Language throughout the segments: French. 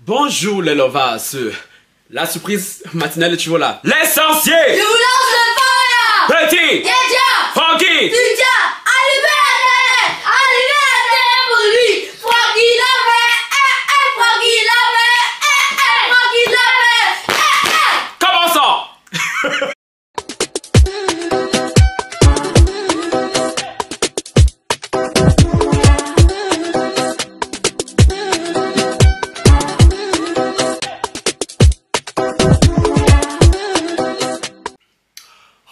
Bonjour les lovas, la surprise matinale tu vois là. L'essentiel. Je vous lance le fire. Petit. Déjà. Francky. Déjà. Allumez la télé. Allumez la télé pour lui. Francky l'avait. Francky l'avait. Francky l'avait. Commençons.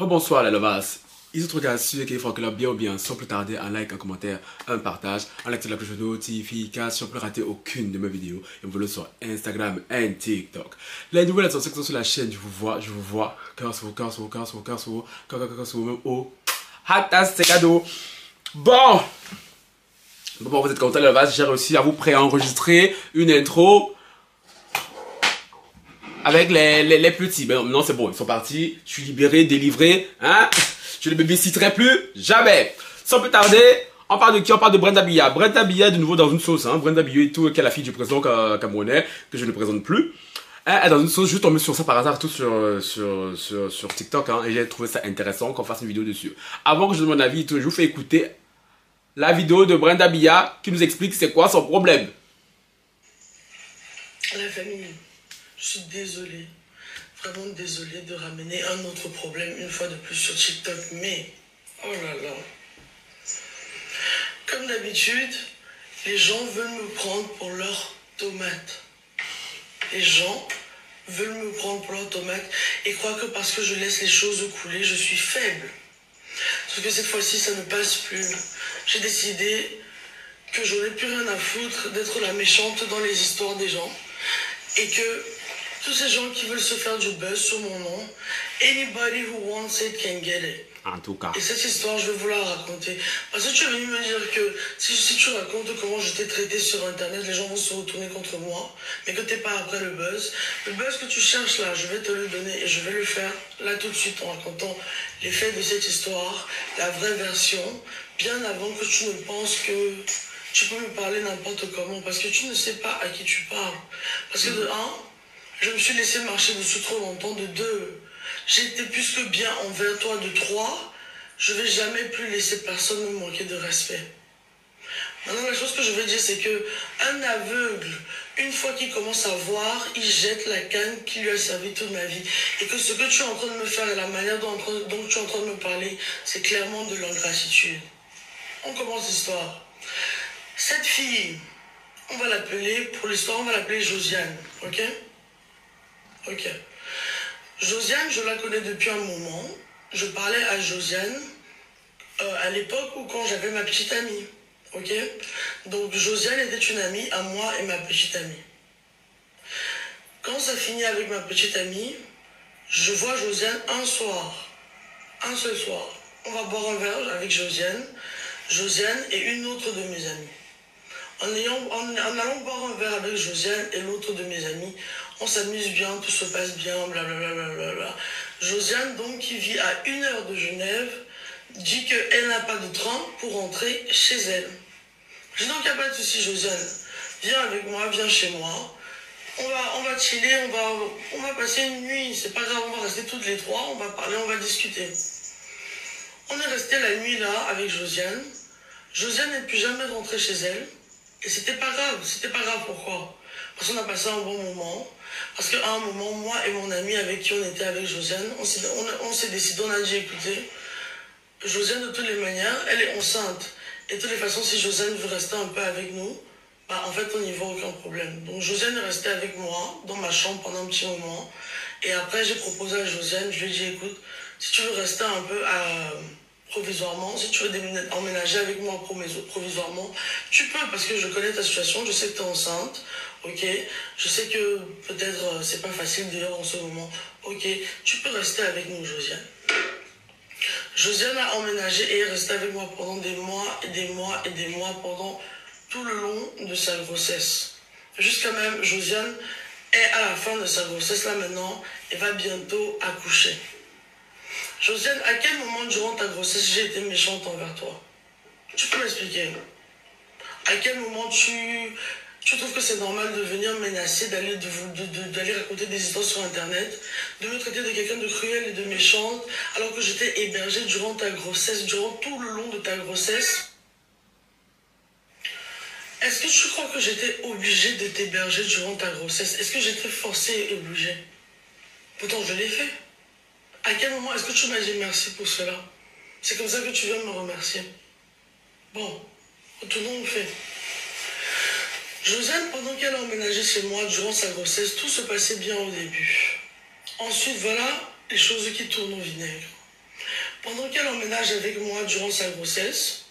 Bonsoir les lovas, ils se regardent sur qu'il faut que leur bien ou bien sans plus tarder un like, un commentaire, un partage, un like de la cloche de notification pour ne rater aucune de mes vidéos et me follow sur Instagram et TikTok. Les nouvelles sont sur la chaîne, je vous vois, cœur sur vous, même au hatas c'est cadeau. Bon, vous êtes contents les lovas, j'ai réussi à vous pré-enregistrer une intro. Avec les petits, ben non c'est bon, ils sont partis, je suis libéré, délivré, hein, je ne les babysitterai plus, jamais. Sans plus tarder, on parle de qui? On parle de Brenda Biya. Brenda Biya est de nouveau dans une sauce, hein, Brenda Biya et tout, qui est la fille du président camerounais, que je ne présente plus. Elle est dans une sauce, je suis tombé sur ça par hasard, tout sur TikTok, hein, et j'ai trouvé ça intéressant qu'on fasse une vidéo dessus. Avant que je donne mon avis, je vous fais écouter la vidéo de Brenda Biya qui nous explique c'est quoi son problème. La famille. Je suis désolée, vraiment désolée de ramener un autre problème une fois de plus sur TikTok, mais oh là là. Comme d'habitude, les gens veulent me prendre pour leurs tomates. Les gens veulent me prendre pour leurs tomates et croient que parce que je laisse les choses couler, je suis faible. Sauf que cette fois-ci, ça ne passe plus. J'ai décidé que j'en ai plus rien à foutre d'être la méchante dans les histoires des gens et que tous ces gens qui veulent se faire du buzz sur mon nom, anybody who wants it can get it. En tout cas. Et cette histoire, je vais vous la raconter. Parce que tu es venu me dire que si tu racontes comment je t'ai traité sur Internet, les gens vont se retourner contre moi, mais que tu n'es pas après le buzz. Le buzz que tu cherches là, je vais te le donner et je vais le faire là tout de suite en racontant les faits de cette histoire, la vraie version, bien avant que tu ne penses que tu peux me parler n'importe comment, parce que tu ne sais pas à qui tu parles. Parce que de un, je me suis laissé marcher dessus trop longtemps. De deux, j'ai été plus que bien envers toi. De trois, je vais jamais plus laisser personne me manquer de respect. Maintenant, la chose que je veux dire, c'est que un aveugle, une fois qu'il commence à voir, il jette la canne qui lui a servi toute ma vie. Et que ce que tu es en train de me faire et la manière dont tu es en train de me parler, c'est clairement de l'ingratitude. On commence l'histoire. Cette fille, on va l'appeler, pour l'histoire, on va l'appeler Josiane, ok? Ok. Josiane, je la connais depuis un moment. Je parlais à Josiane à l'époque où quand j'avais ma petite amie. Ok. Donc Josiane était une amie à moi et ma petite amie. Quand ça finit avec ma petite amie, je vois Josiane un soir. Un seul soir. On va boire un verre avec Josiane. Josiane et une autre de mes amies. En allant boire un verre avec Josiane et l'autre de mes amis, on s'amuse bien, tout se passe bien, blablabla. Josiane, donc, qui vit à 1 heure de Genève, dit qu'elle n'a pas de train pour rentrer chez elle. Je dis donc, il n'y a pas de souci, Josiane. Viens avec moi, viens chez moi. On va chiller, on va passer une nuit. C'est pas grave, on va rester toutes les trois, on va parler, on va discuter. On est resté la nuit là avec Josiane. Josiane n'est plus jamais rentrée chez elle. Et c'était pas grave, pourquoi? Parce qu'on a passé un bon moment, parce qu'à un moment, moi et mon ami avec qui on était avec Josiane, on s'est décidé, on a dit écoutez, Josiane de toutes les manières, elle est enceinte, et de toutes les façons, si Josiane veut rester un peu avec nous, bah en fait on n'y voit aucun problème. Donc Josiane est restée avec moi, dans ma chambre pendant un petit moment, et après j'ai proposé à Josiane, je lui ai dit écoute, si tu veux rester un peu provisoirement, si tu veux emménager avec moi provisoirement, tu peux, parce que je connais ta situation, je sais que tu es enceinte, ok, je sais que peut-être c'est pas facile d'ailleurs en ce moment, ok, tu peux rester avec nous, Josiane. Josiane a emménagé et est restée avec moi pendant des mois et des mois et des mois, pendant tout le long de sa grossesse. Jusqu'à même, Josiane est à la fin de sa grossesse là maintenant, et va bientôt accoucher. Josiane, à quel moment durant ta grossesse j'ai été méchante envers toi? Tu peux m'expliquer? À quel moment Tu trouves que c'est normal de venir menacer, d'aller raconter des histoires sur Internet, de me traiter de quelqu'un de cruel et de méchante, alors que j'étais hébergée durant ta grossesse, durant tout le long de ta grossesse. Est-ce que tu crois que j'étais obligée de t'héberger durant ta grossesse? Est-ce que j'étais forcée et obligée? Pourtant, je l'ai fait. À quel moment est-ce que tu m'as dit merci pour cela? C'est comme ça que tu viens me remercier. Bon, retournons au fait. Josiane, pendant qu'elle a emménagé chez moi durant sa grossesse, tout se passait bien au début. Ensuite, voilà les choses qui tournent au vinaigre. Pendant qu'elle emménage avec moi durant sa grossesse,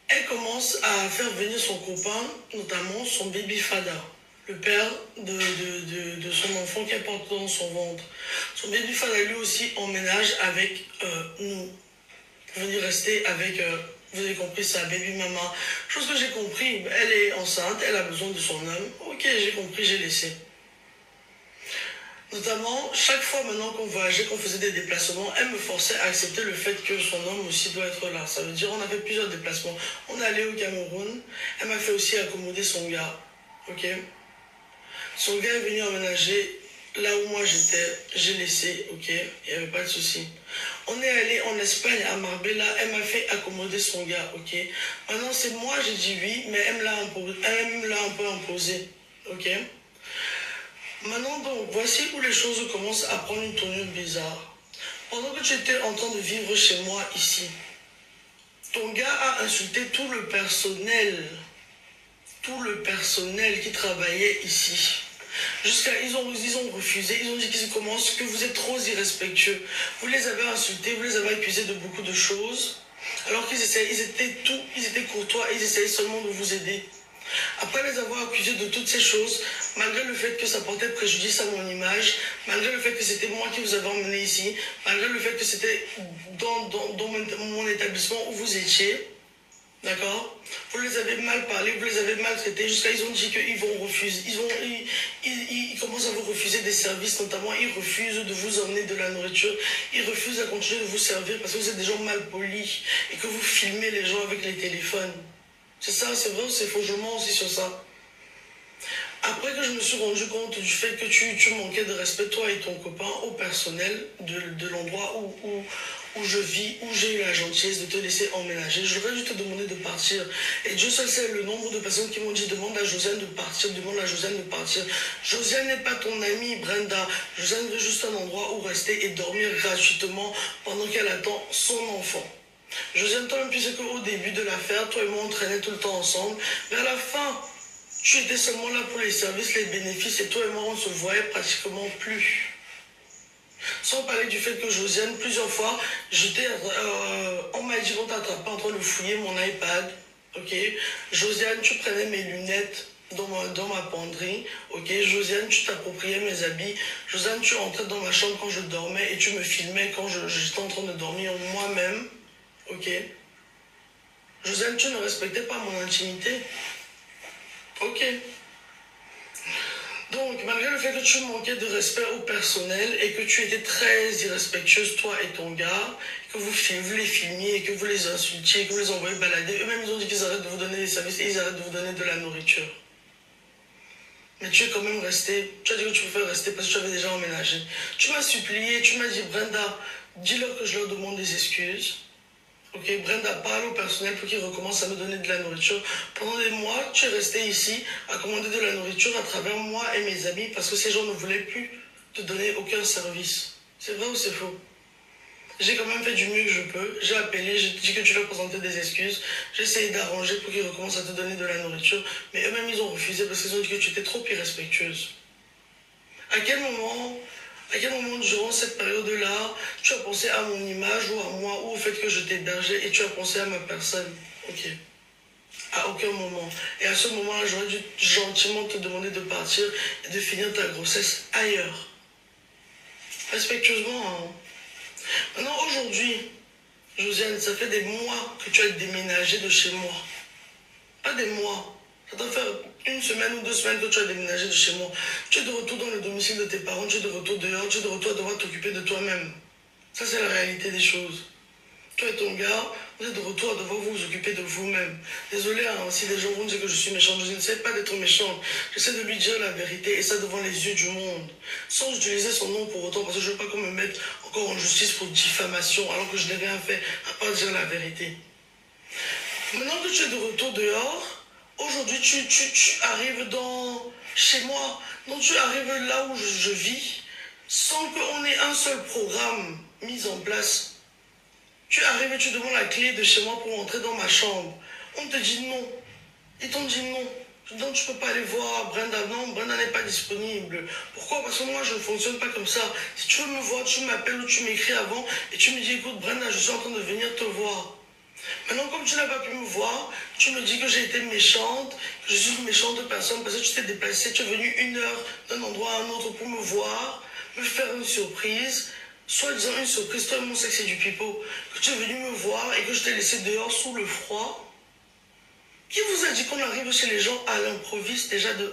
elle commence à faire venir son copain, notamment son baby fada, le père de son enfant qu'elle porte dans son ventre. Son baby fada lui aussi emménage avec nous, pour venir rester avec, vous avez compris, sa baby maman. Chose que j'ai compris, elle est enceinte, elle a besoin de son homme. Ok, j'ai compris, j'ai laissé. Notamment, chaque fois maintenant qu'on voyageait, qu'on faisait des déplacements, elle me forçait à accepter le fait que son homme aussi doit être là. Ça veut dire on a fait plusieurs déplacements. On est allé au Cameroun, elle m'a fait aussi accommoder son gars. Ok. Son gars est venu emménager là où moi j'étais, j'ai laissé, ok, il n'y avait pas de souci. On est allé en Espagne, à Marbella, elle m'a fait accommoder son gars, ok. Maintenant c'est moi, j'ai dit oui, mais elle me l'a un peu imposé, ok. Maintenant donc, voici où les choses commencent à prendre une tournure bizarre. Pendant que tu étais en train de vivre chez moi ici, ton gars a insulté tout le personnel qui travaillait ici. Ils ont refusé, ils ont dit qu'ils commencent, que vous êtes trop irrespectueux. Vous les avez insultés, vous les avez accusés de beaucoup de choses, alors qu'ils étaient courtois, ils essayaient seulement de vous aider. Après les avoir accusés de toutes ces choses, malgré le fait que ça portait préjudice à mon image, malgré le fait que c'était moi qui vous avais emmené ici, malgré le fait que c'était dans mon établissement où vous étiez, d'accord? Vous les avez mal parlé, vous les avez maltraités, jusqu'à ils ont dit qu'ils vont refuser, ils commencent à vous refuser des services, notamment ils refusent de vous emmener de la nourriture, ils refusent à continuer de vous servir parce que vous êtes des gens mal polis et que vous filmez les gens avec les téléphones. C'est ça, c'est vrai ou c'est faux? Je mens aussi sur ça. Après que je me suis rendu compte du fait que tu manquais de respect, toi et ton copain, au personnel de l'endroit où je vis, où j'ai eu la gentillesse de te laisser emménager, j'aurais dû te demander de partir. Et Dieu seul sait le nombre de personnes qui m'ont dit demande à Josiane de partir, demande à Josiane de partir. Josiane n'est pas ton amie, Brenda. Josiane veut juste un endroit où rester et dormir gratuitement pendant qu'elle attend son enfant. Josiane, toi-même, tu sais qu'au début de l'affaire, toi et moi, on traînait tout le temps ensemble. Mais à la fin, tu étais seulement là pour les services, les bénéfices, et toi et moi, on se voyait pratiquement plus. Sans parler du fait que Josiane, plusieurs fois, on m'a dit qu'on t'attrapait en train de fouiller mon iPad. Ok. Josiane, tu prenais mes lunettes dans ma penderie. Ok. Josiane, tu t'appropriais mes habits. Josiane, tu entrais dans ma chambre quand je dormais et tu me filmais quand j'étais en train de dormir moi-même. Ok. Josiane, tu ne respectais pas mon intimité. Ok. Donc, malgré le fait que tu manquais de respect au personnel et que tu étais très irrespectueuse, toi et ton gars, que vous les filmiez et que vous les insultiez, que vous les envoyez balader, eux-mêmes ils ont dit qu'ils arrêtent de vous donner des services et ils arrêtent de vous donner de la nourriture. Mais tu es quand même resté, tu as dit que tu pouvais rester parce que tu avais déjà emménagé. Tu m'as supplié, tu m'as dit Brenda, dis-leur que je leur demande des excuses. Ok, Brenda, parle au personnel pour qu'ils recommencent à me donner de la nourriture. Pendant des mois, tu es resté ici à commander de la nourriture à travers moi et mes amis parce que ces gens ne voulaient plus te donner aucun service. C'est vrai ou c'est faux? J'ai quand même fait du mieux que je peux. J'ai appelé, j'ai dit que tu leur présentais des excuses. J'ai essayé d'arranger pour qu'ils recommencent à te donner de la nourriture. Mais eux-mêmes, ils ont refusé parce qu'ils ont dit que tu étais trop irrespectueuse. À quel moment durant cette période-là, tu as pensé à mon image ou à moi ou au fait que je t'hébergeais et tu as pensé à ma personne? Ok. À aucun moment. Et à ce moment-là, j'aurais dû gentiment te demander de partir et de finir ta grossesse ailleurs. Respectueusement, hein. Maintenant, aujourd'hui, Josiane, ça fait des mois que tu as déménagé de chez moi. Pas des mois. Ça doit faire 1 semaine ou 2 semaines que tu as déménagé de chez moi. Tu es de retour dans le domicile de tes parents, tu es de retour dehors, tu es de retour à devoir t'occuper de toi-même. Ça, c'est la réalité des choses. Toi et ton gars, Vous êtes de retour à devoir vous occuper de vous-même. Désolé, hein, si les gens vont dire que je suis méchante, je n'essaie pas d'être méchante. J'essaie de lui dire la vérité et ça devant les yeux du monde. Sans utiliser son nom pour autant, parce que je ne veux pas qu'on me mette encore en justice pour diffamation, alors que je n'ai rien fait à part dire la vérité. Maintenant que tu es de retour dehors, aujourd'hui tu arrives chez moi. Donc tu arrives là où je vis, sans qu'on ait un seul programme mis en place. Tu arrives et tu demandes la clé de chez moi pour entrer dans ma chambre. On te dit non. Ils t'ont dit non. Donc tu ne peux pas aller voir Brenda. Non, Brenda n'est pas disponible. Pourquoi? Parce que moi je ne fonctionne pas comme ça. Si tu veux me voir, tu m'appelles ou tu m'écris avant et tu me dis écoute Brenda, je suis en train de venir te voir. Maintenant, comme tu n'as pas pu me voir, tu me dis que j'ai été méchante, que je suis une méchante personne parce que tu t'es déplacée, tu es venue 1 heure d'un endroit à un autre pour me voir, me faire une surprise, soit disant une surprise, toi et mon sexe et du pipeau, que tu es venu me voir et que je t'ai laissé dehors sous le froid. Qui vous a dit qu'on arrive chez les gens à l'improviste déjà de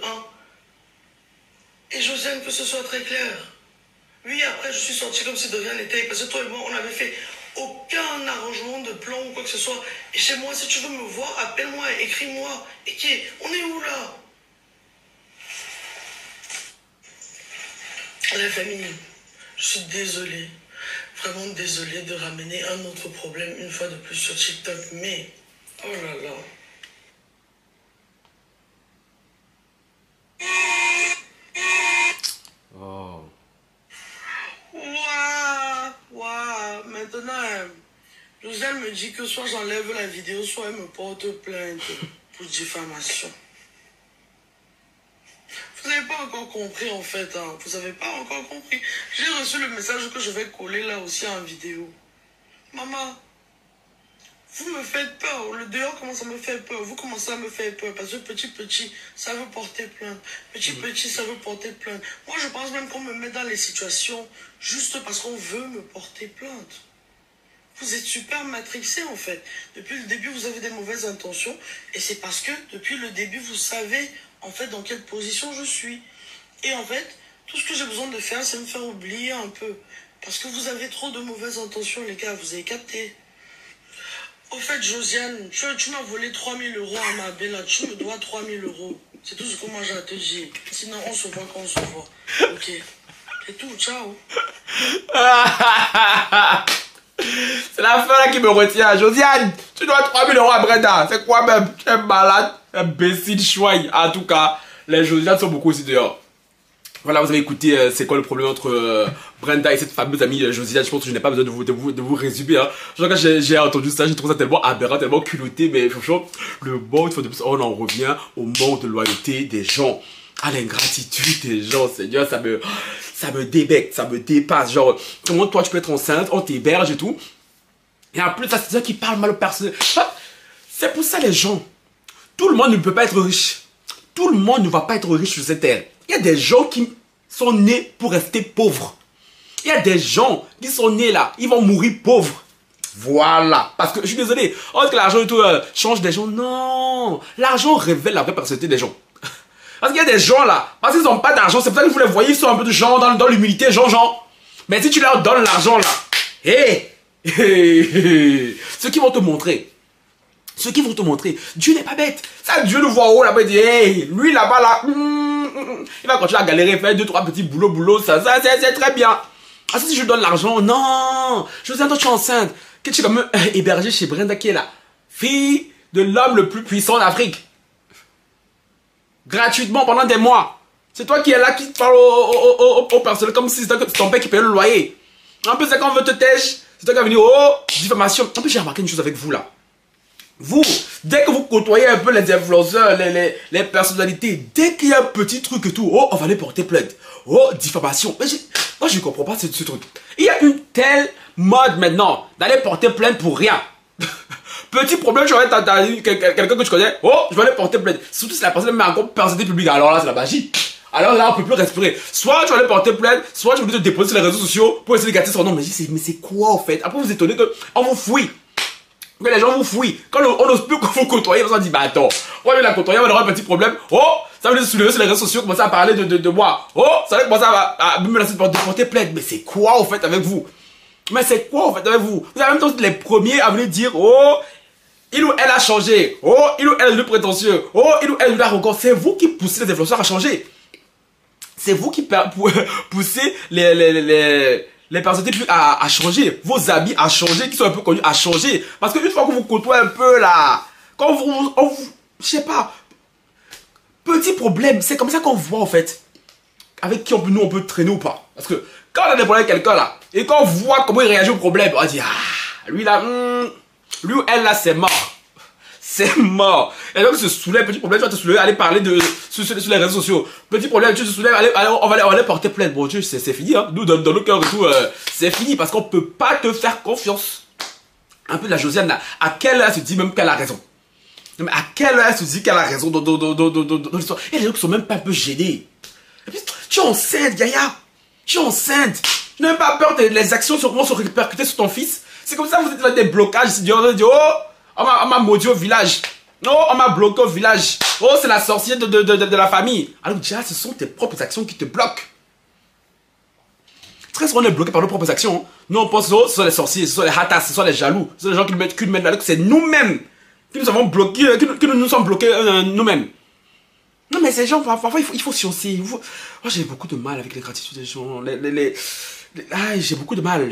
1? Et Josiane, que ce soit très clair. Oui, après je suis sortie comme si de rien n'était parce que toi et moi on avait fait aucun arrangement de plan ou quoi que ce soit. Et chez moi, si tu veux me voir, appelle-moi et écris-moi. Et on est où là? La famille, je suis désolée, vraiment désolée de ramener un autre problème une fois de plus sur TikTok. Mais, oh là là. Oh. Waouh, maintenant, Josiane me dit que soit j'enlève la vidéo, soit elle me porte plainte pour diffamation. Vous n'avez pas encore compris en fait, hein. Vous n'avez pas encore compris. J'ai reçu le message que je vais coller là aussi en vidéo. Maman, vous me faites peur. Le dehors commence à me faire peur. Vous commencez à me faire peur parce que petit, ça veut porter plainte. Petit, ça veut porter plainte. Moi, je pense même qu'on me met dans les situations juste parce qu'on veut me porter plainte. Vous êtes super matrixé en fait. Depuis le début, vous avez des mauvaises intentions. Et c'est parce que depuis le début, vous savez en fait dans quelle position je suis. Et en fait, tout ce que j'ai besoin de faire, c'est me faire oublier un peu. Parce que vous avez trop de mauvaises intentions, les gars. Vous avez capté. Au fait, Josiane, tu m'as volé 3 000 € à ma bella. Tu me dois 3 000 €. C'est tout ce que moi j'ai à te dire. Sinon, on se voit quand on se voit. Ok. C'est tout. Ciao. C'est la fin là qui me retient. Josiane, tu dois 3 000 € à Brenda. C'est quoi même? Tu es malade, imbécile, chouaille. En tout cas, les Josiane sont beaucoup aussi dehors. Voilà, vous avez écouté c'est quoi le problème entre Brenda et cette fameuse amie Josiane. Je pense que je n'ai pas besoin de vous résumer. Hein. Genre, quand j'ai entendu ça, j'ai trouvé ça tellement aberrant, tellement culotté. Mais franchement, le monde, on en revient au manque de loyauté des gens. À l'ingratitude des gens, Seigneur, ça me débecte, ça me dépasse. Genre, comment toi tu peux être enceinte, on t'héberge et tout. Et en plus, ça c'est ça qui parle mal aux personnes. C'est pour ça les gens. Tout le monde ne peut pas être riche. Tout le monde ne va pas être riche sur cette terre. Il y a des gens qui sont nés pour rester pauvres. Il y a des gens qui sont nés là, ils vont mourir pauvres. Voilà. Parce que je suis désolé, on dit que l'argent et tout change des gens. Non. L'argent révèle la vraie personnalité des gens. Parce qu'il y a des gens là, parce qu'ils n'ont pas d'argent, c'est pour ça que vous les voyez, ils sont un peu de gens dans l'humilité, genre. Mais si tu leur donnes l'argent là, ceux qui vont te montrer, Dieu n'est pas bête. Ça, Dieu nous voit haut là-bas, il dit, hey, lui là-bas là, il va continuer à galérer, faire 2-3 petits boulots, ça c'est très bien. Ah, si je donne l'argent, non, je sais, toi tu es enceinte, que tu es comme hébergé chez Brenda qui est là, fille de l'homme le plus puissant d'Afrique. Gratuitement pendant des mois. C'est toi qui es là qui parle au personnel comme si c'était ton père qui payait le loyer. En plus, c'est quand on veut te têche, c'est toi qui as venu, diffamation. En plus, j'ai remarqué une chose avec vous là. Vous, dès que vous côtoyez un peu les influenceurs, les personnalités, dès qu'il y a un petit truc et tout, on va les porter plainte. Diffamation. Mais moi, je ne comprends pas ce truc. Il y a une telle mode maintenant d'aller porter plainte pour rien. Petit problème, j'aurais quelqu'un que tu connais, je vais aller porter plainte. Surtout si la personne met encore personnalité publique, alors là, c'est la magie. Alors là, on peut plus respirer. Soit tu vas aller porter plainte, soit tu vas te déposer sur les réseaux sociaux pour essayer de gâter son nom. Mais c'est quoi en fait? Après, vous étonnez qu'on vous fouille. Que les gens vous fouillent. Quand on n'ose plus vous côtoyer, on se dit, bah attends, on va la côtoyer, on aura un petit problème. Ça veut dire soulever sur les réseaux sociaux, commencer à parler de moi. Ça veut commencer à me lancer de porter plainte. Mais c'est quoi en fait avec vous? Mais c'est quoi en fait avec vous? Vous avez même tous les premiers à venir dire, oh, il ou elle a changé. Oh, il ou elle est le prétentieux. Oh, il ou elle est arrogant. C'est vous qui poussez les influenceurs à changer. C'est vous qui poussez les personnes à changer. Vos amis à changer, qui sont un peu connus à changer. Parce qu'une fois que vous côtoyez un peu là, quand vous je sais pas, petit problème, c'est comme ça qu'on voit en fait. Avec qui nous on peut traîner ou pas. Parce que quand on a des problèmes avec quelqu'un là, et qu'on voit comment il réagit au problème, on dit, ah, lui là, lui ou elle là, c'est mort. C'est mort. Et donc, se soulève, petit problème, tu vas te soulever, aller parler sur les réseaux sociaux. Petit problème, tu te soulèves, on va aller porter plainte. Bon Dieu, c'est fini, hein. Nous, dans nos cœurs et tout, c'est fini parce qu'on peut pas te faire confiance. Un peu de la Josiane là, à quelle heure elle se dit même qu'elle a raison? Non, mais à quelle heure elle se dit qu'elle a raison dans l'histoire? Il y a des gens qui sont même pas un peu gênés. Et puis, tu es enceinte, Yaya. Tu es enceinte. Tu n'as même pas peur des actions vont se répercuter sur ton fils. C'est comme ça que vous êtes dans des blocages. On dit, oh, on m'a maudit au village. Oh, on m'a bloqué au village. Oh, c'est la sorcière de la famille. Alors déjà, ce sont tes propres actions qui te bloquent. Très souvent, on est bloqué par nos propres actions. Nous, on pense, oh, ce sont les sorciers, ce sont les hatas, ce sont les jaloux, ce sont les gens qui nous mettent là. C'est nous-mêmes qui nous avons bloqués, qui nous sommes bloqués nous-mêmes. Non, mais ces gens, parfois, il faut sciencer. Moi, j'ai beaucoup de mal avec les gratitudes des gens. J'ai beaucoup de mal.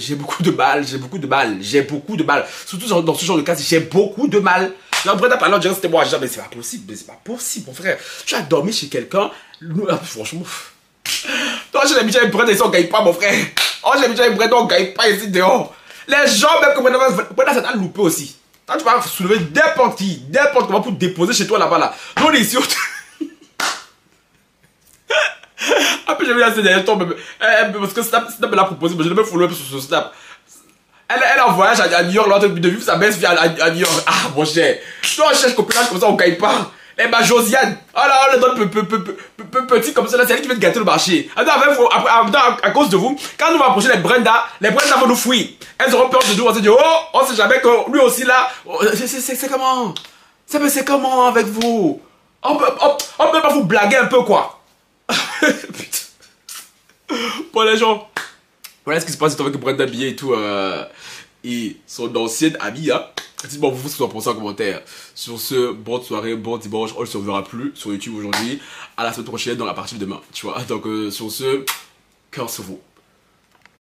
Surtout dans ce genre de cas, j'ai beaucoup de mal. Là, Brenda parlant, on dirait que c'était moi. Mais c'est pas possible, mon frère. Tu as dormi chez quelqu'un. Franchement. Toi, j'ai l'habitude avec Brenda ici, on gagne pas, mon frère. Oh, j'ai l'habitude avec Brenda, on gagne pas ici dehors. Les gens, même comme Brenda, ça t'a loupé aussi. Quand tu vas soulever n'importe comment pour te déposer chez toi là-bas, là. Non, ici, après, j'ai vu là, c'est derrière toi, parce que Snap me l'a proposé, mais je l'ai même follow sur Snap. Elle est en voyage à New York, là, de vivre sa belle vie à New York. Ah, mon cher. Toi, on cherche copinage comme ça, on gagne pas. Eh ben, Josiane. Oh là, on le donne petit comme ça, là, c'est elle qui veut te gâter le marché. À cause de vous, quand nous allons approcher les Brenda vont nous fuir. Elles auront peur de nous, on se dit, oh, on sait jamais que lui aussi là, c'est comment? C'est comment avec vous? On peut pas vous blaguer un peu, quoi. Putain. Bon les gens, voilà ce qui se passe avec Brenda Billet et tout, et son ancienne amie, hein. Dites-moi vous ce que vous en pensez en commentaire. Sur ce, bonne soirée, bon dimanche, on ne se reverra plus sur YouTube aujourd'hui. À la semaine prochaine, dans la partie de demain, tu vois. Donc sur ce, cœur sur vous.